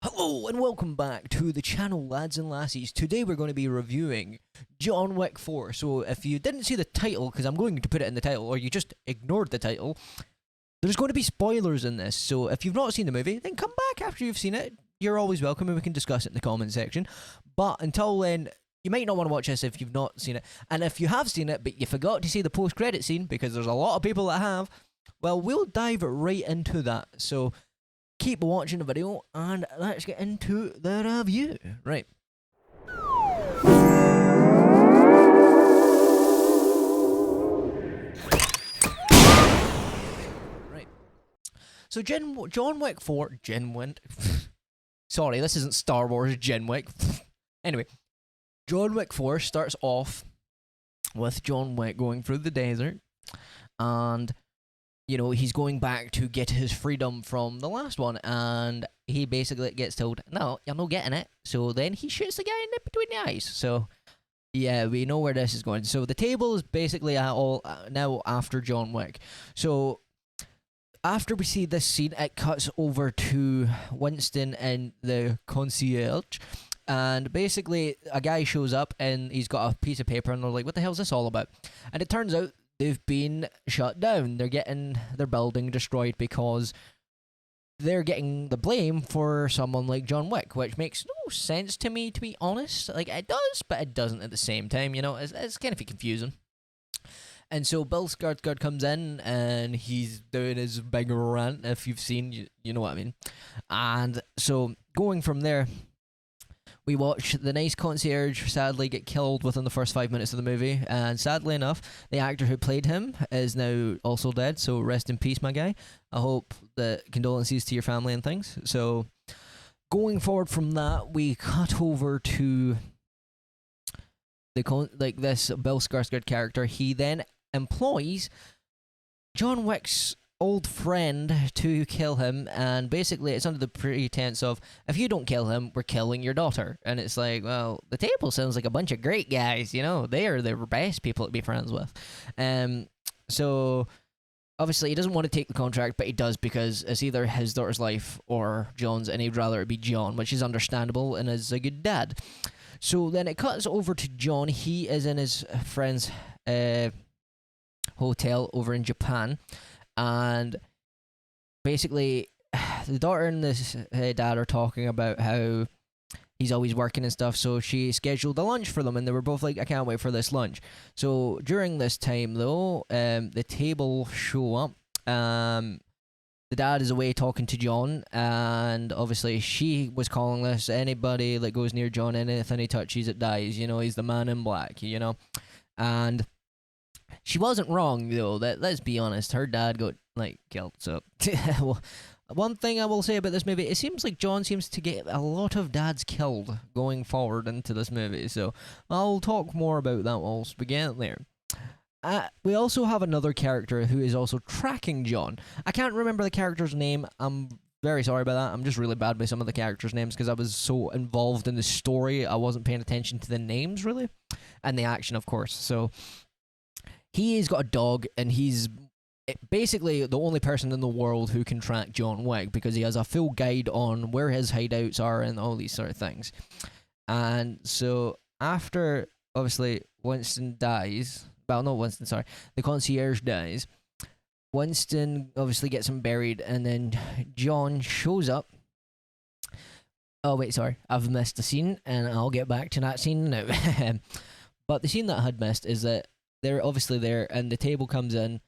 Hello and welcome back to the channel, lads and lassies. Today we're going to be reviewing John Wick 4. So if you didn't see the title, because I'm going to put it in the title, or you just ignored the title, there's going to be spoilers in this. So if you've not seen the movie, then come back after you've seen it. You're always welcome and we can discuss it in the comment section. But until then, you might not want to watch this if you've not seen it. And if you have seen it, but you forgot to see the post-credit scene, because there's a lot of people that have, well, we'll dive right into that. So keep watching the video and let's get into the review. Right. Right. So John Wick 4, sorry, this isn't Star Wars, John Wick. Anyway, John Wick 4 starts off with John Wick going through the desert and he's going back to get his freedom from the last one, and he basically gets told, no, you're not getting it. So then he shoots the guy in between the eyes. So, yeah, we know where this is going. So the table is basically all now after John Wick. So after we see this scene, it cuts over to Winston and the concierge. And basically, a guy shows up and he's got a piece of paper, and they're like, what the hell is this all about? And it turns out they've been shut down. They're getting their building destroyed because they're getting the blame for someone like John Wick, which makes no sense to me, to be honest. Like, it does, but it doesn't at the same time, It's kind of confusing. And so Bill Skarsgård comes in, and he's doing his big rant, if you've seen, you know what I mean. And so, going from there, we watch the nice concierge sadly get killed within the first 5 minutes of the movie, and sadly enough, the actor who played him is now also dead, so rest in peace, my guy. I hope that condolences to your family and things. So, going forward from that, we cut over to this Bill Skarsgård character. He then employs John Wick's old friend to kill him, and basically it's under the pretense of, if you don't kill him, we're killing your daughter. And it's like, well, the table sounds like a bunch of great guys, they are the best people to be friends with. So obviously he doesn't want to take the contract, but he does because it's either his daughter's life or John's, and he'd rather it be John, which is understandable and is a good dad. So then it cuts over to John. He is in his friend's hotel over in Japan. And basically, the daughter and the dad are talking about how he's always working and stuff, so she scheduled a lunch for them, and they were both like, I can't wait for this lunch. So during this time, though, the table show up. The dad is away talking to John, and obviously she was calling this, anybody that goes near John, anything he touches, it dies. He's the man in black, And she wasn't wrong, though. Let's be honest, her dad got killed. So one thing I will say about this movie, it seems like John seems to get a lot of dads killed going forward into this movie. So I'll talk more about that once we get there. We also have another character who is also tracking John. I can't remember the character's name. I'm very sorry about that. I'm just really bad by some of the characters' names because I was so involved in the story, I wasn't paying attention to the names, really. And the action, of course. So he's got a dog, and he's basically the only person in the world who can track John Wick because he has a full guide on where his hideouts are and all these sort of things. And so after, obviously, Winston dies, well, not Winston, sorry, the concierge dies, Winston obviously gets him buried, and then John shows up. Oh, wait, sorry, I've missed a scene, and I'll get back to that scene now. But the scene that I had missed is that they're obviously there, and the table comes in,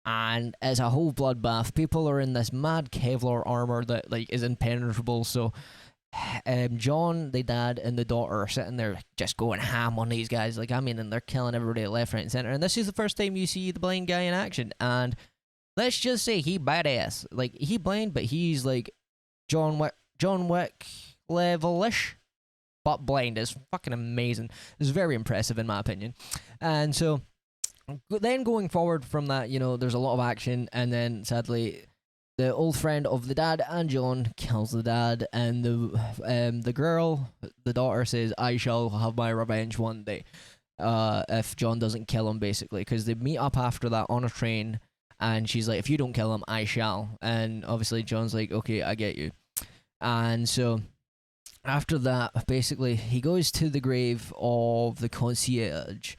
and it's a whole bloodbath. People are in this mad Kevlar armor that is impenetrable. So John, the dad, and the daughter are sitting there just going ham on these guys. And they're killing everybody left, right, and center. And this is the first time you see the blind guy in action. And let's just say he badass. He blind, but he's John Wick level-ish, but blind. Is fucking amazing. It's very impressive in my opinion. And so then going forward from that, there's a lot of action, and then sadly, the old friend of the dad and John kills the dad, and the girl, the daughter, says, I shall have my revenge one day, if John doesn't kill him, basically, because they meet up after that on a train, and she's like, if you don't kill him, I shall. And obviously John's like, okay, I get you. And so after that, basically, he goes to the grave of the concierge.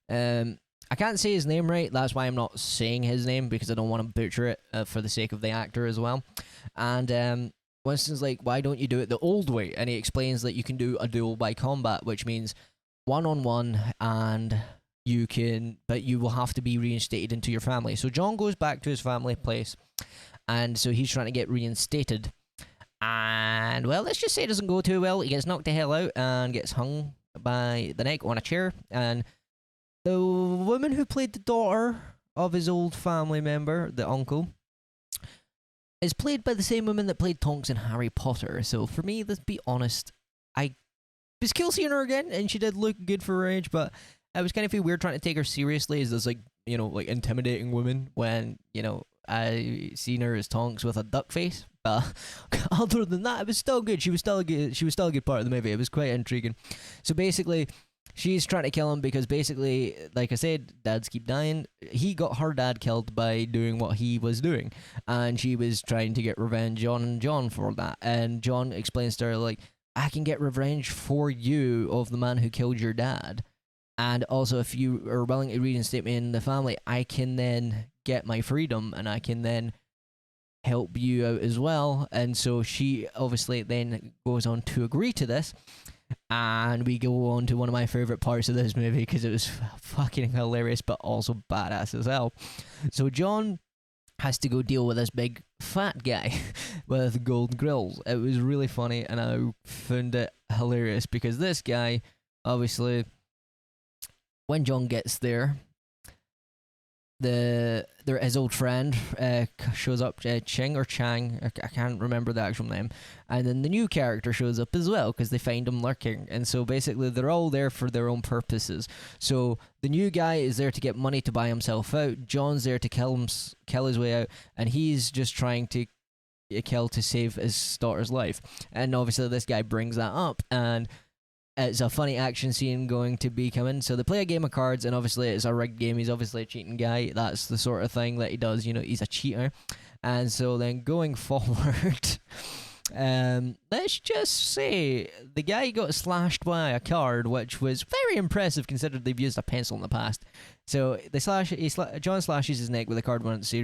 I can't say his name right. That's why I'm not saying his name, because I don't want to butcher it for the sake of the actor as well. And Winston's like, why don't you do it the old way? And he explains that you can do a duel by combat, which means 1-on-1, and but you will have to be reinstated into your family. So John goes back to his family place, and so he's trying to get reinstated. And, well, let's just say it doesn't go too well. He gets knocked the hell out and gets hung by the neck on a chair. And the woman who played the daughter of his old family member, the uncle, is played by the same woman that played Tonks in Harry Potter. So for me, let's be honest, I was cool seeing her again, and she did look good for her age, but it was kind of weird trying to take her seriously as this, like, like intimidating woman when, I seen her as Tonks with a duck face. But other than that, it was still good. She was still a good part of the movie. It was quite intriguing. So basically, she's trying to kill him because basically, like I said, dads keep dying. He got her dad killed by doing what he was doing, and she was trying to get revenge on John for that. And John explains to her, like, I can get revenge for you of the man who killed your dad. And also, if you are willing to reinstate me in the family, I can then get my freedom, and I can then help you out as well. And so she obviously then goes on to agree to this. And we go on to one of my favourite parts of this movie, because it was fucking hilarious, but also badass as hell. So John has to go deal with this big fat guy with gold grills. It was really funny, and I found it hilarious because this guy, obviously, when John gets there, his old friend shows up, Ching or Chang, I can't remember the actual name, and then the new character shows up as well because they find him lurking. And so basically they're all there for their own purposes. So the new guy is there to get money to buy himself out, John's there to kill his way out, and he's just trying to kill to save his daughter's life. And obviously this guy brings that up, and it's a funny action scene going to be coming. So they play a game of cards, and obviously it's a rigged game. He's obviously a cheating guy. That's the sort of thing that he does. He's a cheater. And so then going forward, let's just say the guy got slashed by a card, which was very impressive considering they've used a pencil in the past. So John slashes his neck with a card once he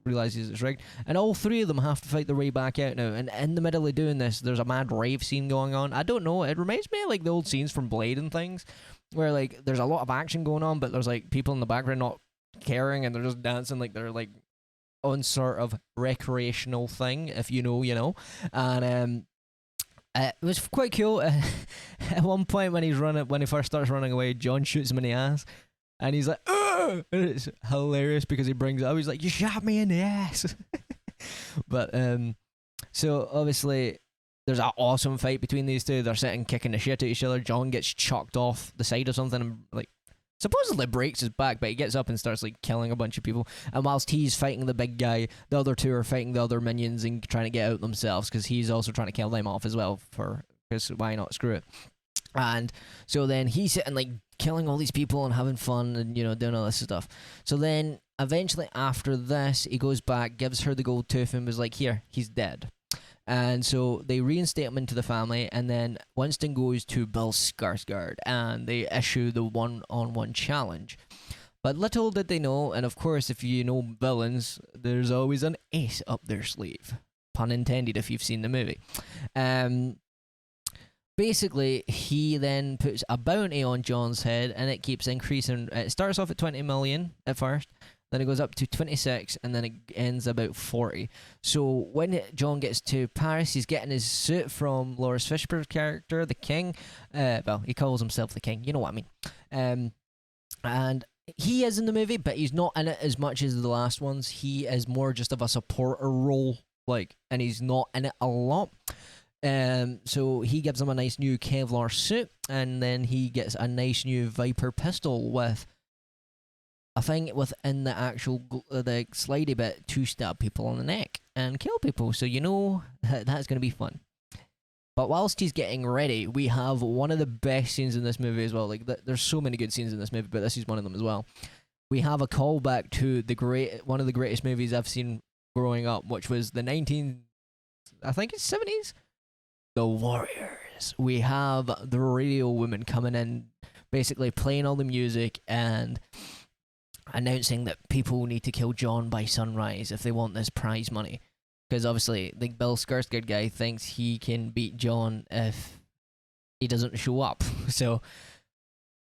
realizes it's rigged, and all three of them have to fight their way back out now. And in the middle of doing this, there's a mad rave scene going on. I don't know, it reminds me of like the old scenes from Blade and things, where like there's a lot of action going on, but there's like people in the background not caring, and they're just dancing like they're like on sort of recreational thing, if you know, and it was quite cool. At one point when he first starts running away, John shoots him in the ass, and he's like, "Ugh!" And it's hilarious because he brings it up. He's like, "You shot me in the ass." But so obviously there's an awesome fight between these two. They're sitting kicking the shit at each other. John gets chucked off the side of something and like supposedly breaks his back, but he gets up and starts like killing a bunch of people. And whilst he's fighting the big guy, the other two are fighting the other minions and trying to get out themselves, because he's also trying to kill them off as well, because why not, screw it. And so then he's sitting like killing all these people and having fun and doing all this stuff. So then eventually after this, he goes back, gives her the gold tooth, and was like, here, he's dead. And so they reinstate him into the family, and then Winston goes to Bill Skarsgård, and they issue the one-on-one challenge. But little did they know, and of course, if you know villains, there's always an ace up their sleeve. Pun intended if you've seen the movie. Basically, he then puts a bounty on John's head, and it keeps increasing. It starts off at 20 million at first, then it goes up to 26, and then it ends about 40. So when John gets to Paris, he's getting his suit from Lawrence Fishburne's character, the King. Well, he calls himself the King, you know what I mean. And he is in the movie, but he's not in it as much as the last ones. He is more just of a supporter role, and he's not in it a lot. So he gives him a nice new Kevlar suit, and then he gets a nice new Viper pistol with a thing within the actual the slidey bit to stab people on the neck and kill people. So that's going to be fun. But whilst he's getting ready, we have one of the best scenes in this movie as well. There's so many good scenes in this movie, but this is one of them as well. We have a callback to one of the greatest movies I've seen growing up, which was the 70s, The Warriors. Paris, we have the radio woman coming in, basically playing all the music and announcing that people need to kill John by sunrise if they want this prize money. Because obviously, the Bill Skarsgård guy thinks he can beat John if he doesn't show up. So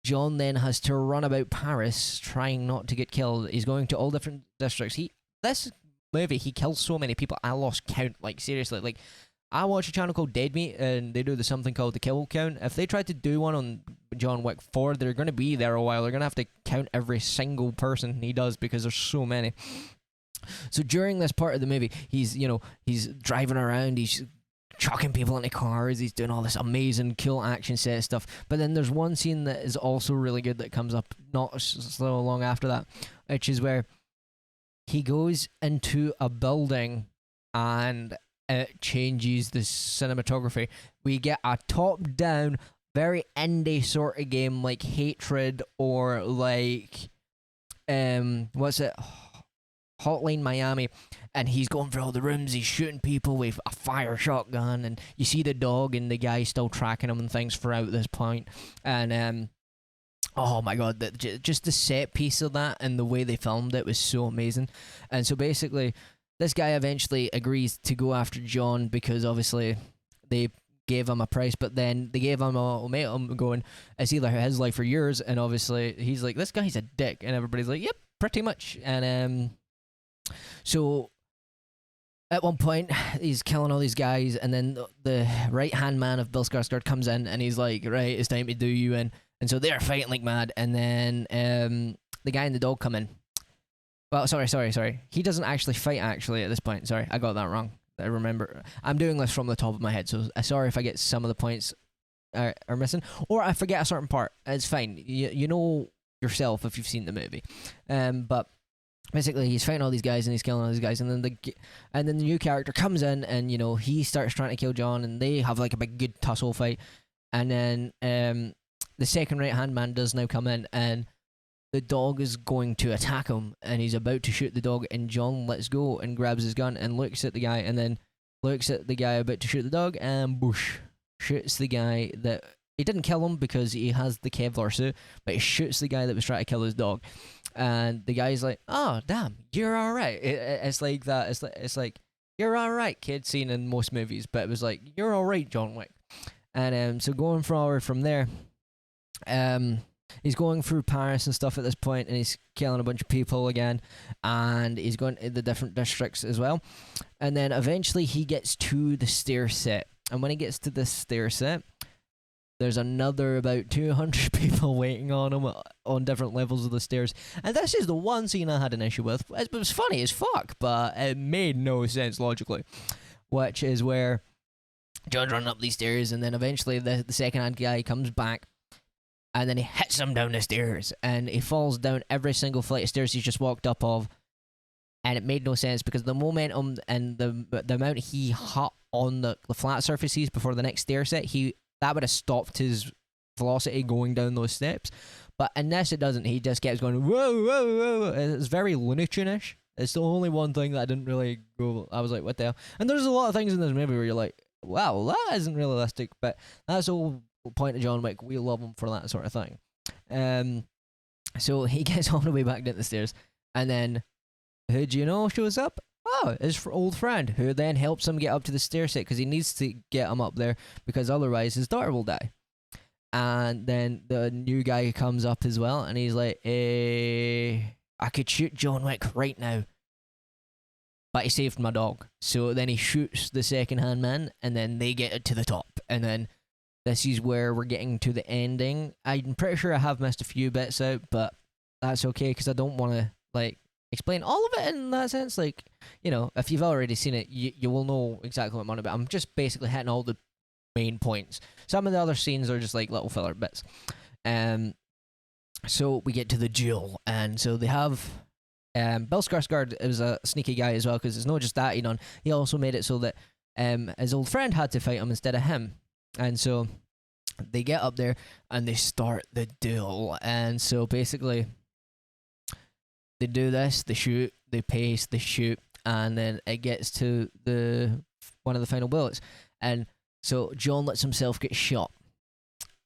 John then has to run about Paris trying not to get killed. He's going to all different districts. This movie, he kills so many people, I lost count. Like, seriously. Like, I watch a channel called Dead Meat, and they do something called the kill count. If they tried to do one on John Wick 4, they're going to be there a while. They're going to have to count every single person he does because there's so many. So during this part of the movie, he's driving around, he's chucking people into cars, he's doing all this amazing, cool action set stuff. But then there's one scene that is also really good that comes up not so long after that, which is where he goes into a building and it changes the cinematography. We get a top-down, very indie sort of game like Hatred or like what's it? Hotline Miami, and he's going through all the rooms, he's shooting people with a fire shotgun, and you see the dog and the guy still tracking him and things throughout this point. And oh my god, just the set piece of that and the way they filmed it was so amazing. And so basically, this guy eventually agrees to go after John because obviously they gave him a price, but then they gave him a ultimatum going, it's either his life or yours. And obviously he's like, this guy's a dick, and everybody's like, yep, pretty much. And so at one point he's killing all these guys, and then the right hand man of Bill Skarsgård comes in and he's like, right, it's time to do you in. And so they're fighting like mad, and then the guy and the dog come in. Well, sorry. He doesn't actually fight at this point. Sorry, I got that wrong. I remember. I'm doing this from the top of my head, so sorry if I get some of the points are missing. Or I forget a certain part. It's fine. You know yourself if you've seen the movie. But basically, he's fighting all these guys and he's killing all these guys, and then the new character comes in and, he starts trying to kill John, and they have like a big good tussle fight. And then the second right-hand man does now come in, and the dog is going to attack him, and he's about to shoot the dog, and John lets go and grabs his gun and looks at the guy, and then looks at the guy about to shoot the dog, and boosh, shoots the guy that... He didn't kill him because he has the Kevlar suit, but he shoots the guy that was trying to kill his dog. And the guy's like, oh, damn, you're alright. It's like that. It's like, you're alright, kid, seen in most movies, but it was like, you're alright, John Wick. And so going forward from there, he's going through Paris and stuff at this point, and he's killing a bunch of people again, and he's going to the different districts as well. And then eventually he gets to the stair set, and when he gets to this stair set, there's another about 200 people waiting on him on different levels of the stairs. And this is the one scene I had an issue with. It was funny as fuck, but it made no sense logically. Which is where John's running up these stairs, and then eventually the second-hand guy comes back, and then he hits him down the stairs, and he falls down every single flight of stairs he's just walked up of. And it made no sense because the momentum and the amount he hit on the flat surfaces before the next stair set, that would have stopped his velocity going down those steps. But in this, it doesn't. He just keeps going, whoa, whoa, whoa. It's very Looney Tune-ish. It's the only one thing that I didn't really go... I was like, what the hell? And there's a lot of things in this movie where you're like, wow, that isn't realistic. But that's the whole point of John Wick. We love him for that sort of thing. So he gets all the way back down the stairs. And then, who do you know shows up? Oh, his old friend, who then helps him get up to the stair set because he needs to get him up there because otherwise his daughter will die. And then the new guy comes up as well, and he's like, I could shoot John Wick right now, but he saved my dog. So then he shoots the second-hand man, and then they get it to the top. And then this is where we're getting to the ending. I'm pretty sure I have missed a few bits out, but that's okay because I don't want to, explain all of it in that sense. If you've already seen it, you will know exactly what I'm on about. I'm just basically hitting all the main points. Some of the other scenes are just like little filler bits. So we get to the duel, and so they have Bill Skarsgård is a sneaky guy as well, because it's not just that he also made it so that his old friend had to fight him instead of him. And so they get up there and they start the duel, and so basically they do this, they shoot, they pace, they shoot, and then it gets to one of the final bullets. And So John lets himself get shot.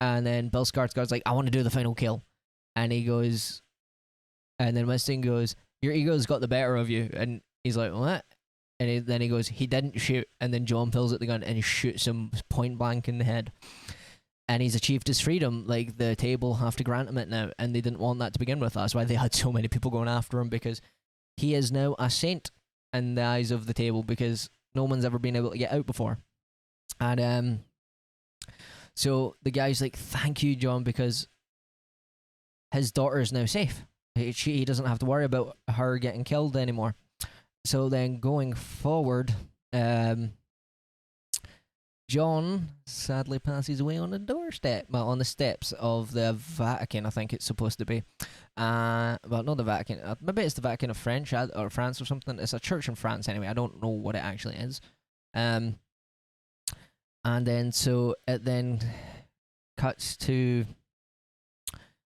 And then Bill Skarsgård's like, I want to do the final kill. And he goes, and then Winston goes, your ego's got the better of you. And he's like, what? And then he goes, he didn't shoot. And then John pulls out the gun and he shoots him point blank in the head. And he's achieved his freedom. Like, the table have to grant him it now. And they didn't want that to begin with. That's why they had so many people going after him, because he is now a saint in the eyes of the table, because no one's ever been able to get out before. And so the guy's like, thank you, John, because his daughter is now safe. He doesn't have to worry about her getting killed anymore. So then going forward, John sadly passes away on the doorstep, well, on the steps of the Vatican, I think it's supposed to be. Well, not the Vatican. Maybe it's the Vatican of France or something. It's a church in France anyway. I don't know what it actually is. And then so it then cuts to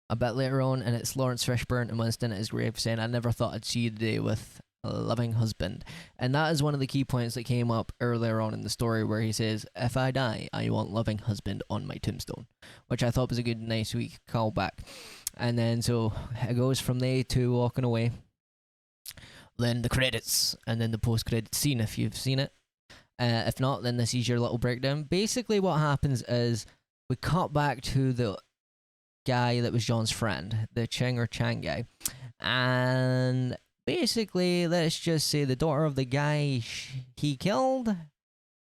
a bit later on, and it's Lawrence Fishburne and Winston at his grave saying, I never thought I'd see you today with a loving husband. And that is one of the key points that came up earlier on in the story, where he says, if I die, I want loving husband on my tombstone, which I thought was a good, nice, weak callback. And then so it goes from there to walking away, then the credits, and then the post-credit scene if you've seen it. If not, then this is your little breakdown. Basically what happens is we cut back to the guy that was John's friend, the Ching or Chang guy, and basically, let's just say the daughter of the guy he killed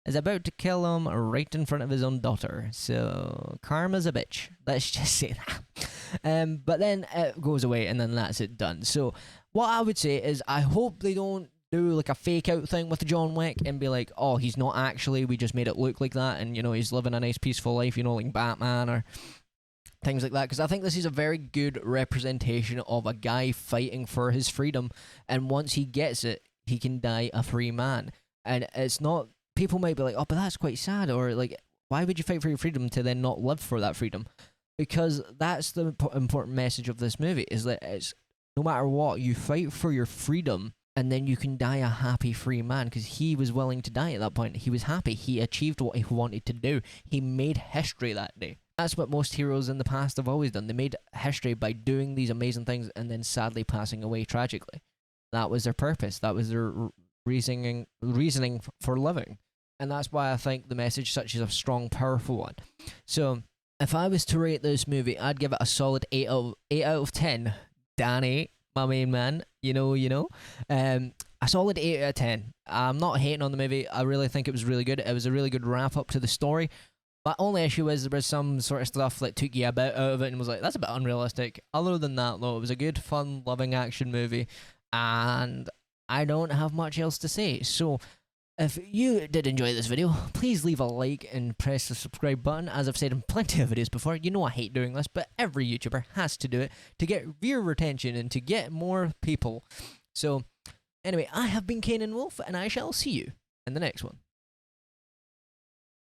is about to kill him right in front of his own daughter. So, karma's a bitch. Let's just say that. But then it goes away, and then that's it done. So, what I would say is, I hope they don't do like a fake out thing with John Wick and be like, oh, he's not actually, we just made it look like that, and, you know, he's living a nice peaceful life, you know, like Batman or things like that, because I think this is a very good representation of a guy fighting for his freedom, and once he gets it, he can die a free man. And it's not, people might be like, oh, but that's quite sad, or like, why would you fight for your freedom to then not live for that freedom? Because that's the important message of this movie, is that it's, no matter what, you fight for your freedom, and then you can die a happy free man, because he was willing to die at that point. He was happy. He achieved what he wanted to do. He made history that day. That's what most heroes in the past have always done. They made history by doing these amazing things and then sadly passing away tragically. That was their purpose. That was their reasoning for living. And that's why I think the message such is a strong, powerful one. So, if I was to rate this movie, I'd give it a solid 8 out of 10. Danny, my main man, you know. A solid 8 out of 10. I'm not hating on the movie. I really think it was really good. It was a really good wrap-up to the story. My only issue is there was some sort of stuff that took you a bit out of it and was like, that's a bit unrealistic. Other than that, though, it was a good, fun, loving action movie, and I don't have much else to say. So, if you did enjoy this video, please leave a like and press the subscribe button. As I've said in plenty of videos before, you know I hate doing this, but every YouTuber has to do it to get viewer retention and to get more people. So, anyway, I have been Kane and Wolf, and I shall see you in the next one.